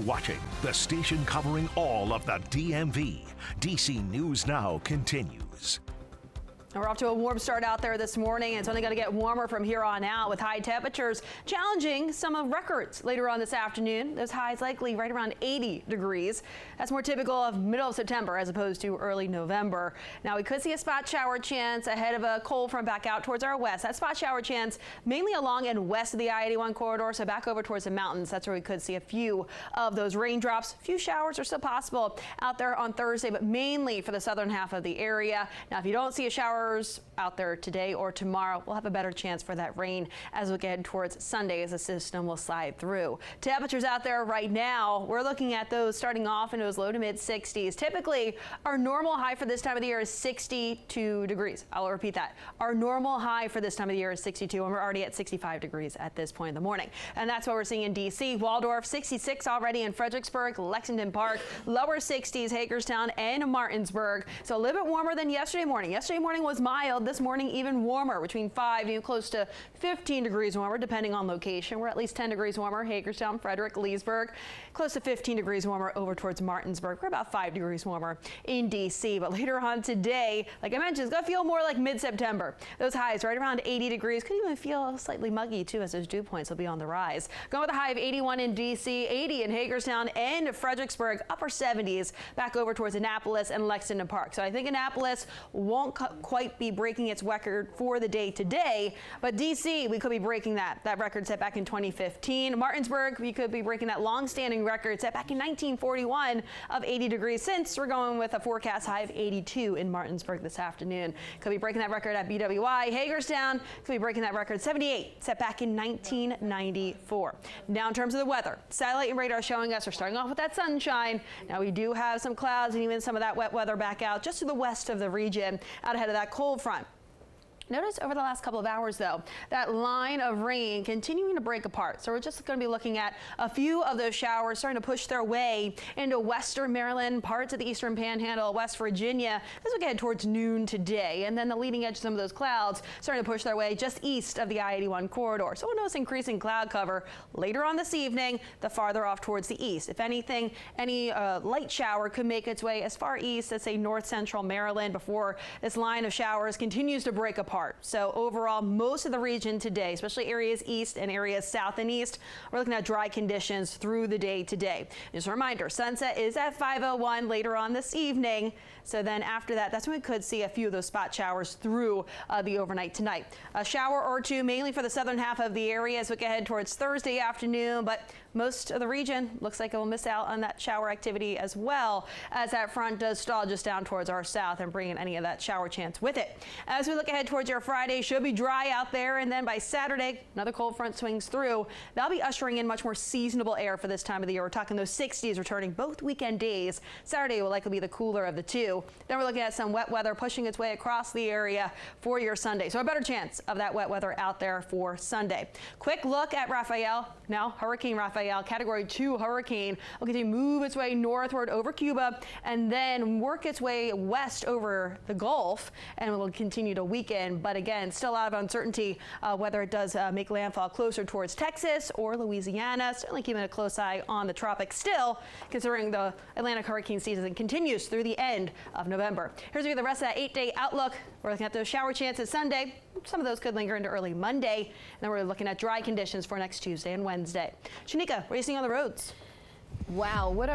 watching the station covering all of the DMV. DC News Now continues. We're off to a warm start out there this morning. It's only going to get warmer from here on out with high temperatures challenging some of records later on this afternoon. Those highs likely right around 80 degrees. That's more typical of middle of September as opposed to early November. Now we could see a spot shower chance ahead of a cold front back out towards our west. That spot shower chance mainly along and west of the I-81 corridor, so back over towards the mountains. That's where we could see a few of those raindrops. A few showers are still possible out there on Thursday, but mainly for the southern half of the area. Now if you don't see a shower out there today or tomorrow, we'll have a better chance for that rain as we get towards Sunday as the system will slide through. Temperatures out there right now, we're looking at those starting off in those low to mid 60s. Typically, our normal high for this time of the year is 62 degrees. I'll repeat that. Our normal high for this time of the year is 62, and we're already at 65 degrees at this point in the morning. And that's what we're seeing in D.C. Waldorf, 66 already in Fredericksburg, Lexington Park, lower 60s, Hagerstown and Martinsburg. So a little bit warmer than yesterday morning. Yesterday morning was mild. This morning even warmer, between 5 to close to 15 degrees warmer depending on location. We're at least 10 degrees warmer Hagerstown, Frederick, Leesburg, close to 15 degrees warmer over towards Martinsburg. We're about 5 degrees warmer in DC. But later on today, like I mentioned, it's going to feel more like mid-September. Those highs right around 80 degrees. Could even feel slightly muggy too as those dew points will be on the rise. Going with a high of 81 in DC, 80 in Hagerstown and Fredericksburg, upper 70s back over towards Annapolis and Lexington Park. So I think Annapolis won't quite be breaking its record for the day today, but DC, we could be breaking that record set back in 2015. Martinsburg, we could be breaking that long-standing record set back in 1941 of 80 degrees. Since we're going with a forecast high of 82 in Martinsburg this afternoon. Could be breaking that record at BWI. Hagerstown could be breaking that record 78 set back in 1994. Now in terms of the weather, satellite and radar showing us we're starting off with that sunshine. Now we do have some clouds and even some of that wet weather back out just to the west of the region out ahead of that cold front. Notice over the last couple of hours, though, that line of rain continuing to break apart. So we're just going to be looking at a few of those showers starting to push their way into western Maryland, parts of the eastern panhandle, West Virginia, as we get towards noon today. And then the leading edge of some of those clouds starting to push their way just east of the I-81 corridor. So we'll notice increasing cloud cover later on this evening, the farther off towards the east. If anything, any light shower could make its way as far east as, say, north central Maryland before this line of showers continues to break apart. So overall, most of the region today, especially areas east and areas south and east, we're looking at dry conditions through the day today. Just a reminder, sunset is at 5:01 later on this evening. So then after that, that's when we could see a few of those spot showers through the overnight tonight. A shower or two, mainly for the southern half of the area as we get ahead towards Thursday afternoon, but most of the region looks like it will miss out on that shower activity as well as that front does stall just down towards our south and bring in any of that shower chance with it. As we look ahead towards your Friday, should be dry out there, and then by Saturday, another cold front swings through. That'll be ushering in much more seasonable air for this time of the year. We're talking those 60s returning both weekend days. Saturday will likely be the cooler of the two. Then we're looking at some wet weather pushing its way across the area for your Sunday. So a better chance of that wet weather out there for Sunday. Quick look at Rafael. Now Hurricane Rafael, Category 2 hurricane, will continue to move its way northward over Cuba and then work its way west over the Gulf, and it will continue to weaken. But again, still a lot of uncertainty whether it does make landfall closer towards Texas or Louisiana. Certainly keeping a close eye on the tropics still, considering the Atlantic hurricane season continues through the end of November. Here's the rest of that 8-day outlook. We're looking at those shower chances Sunday. Some of those could linger into early Monday. And then we're looking at dry conditions for next Tuesday and Wednesday. Shanika, what are you seeing on the roads? Wow, what a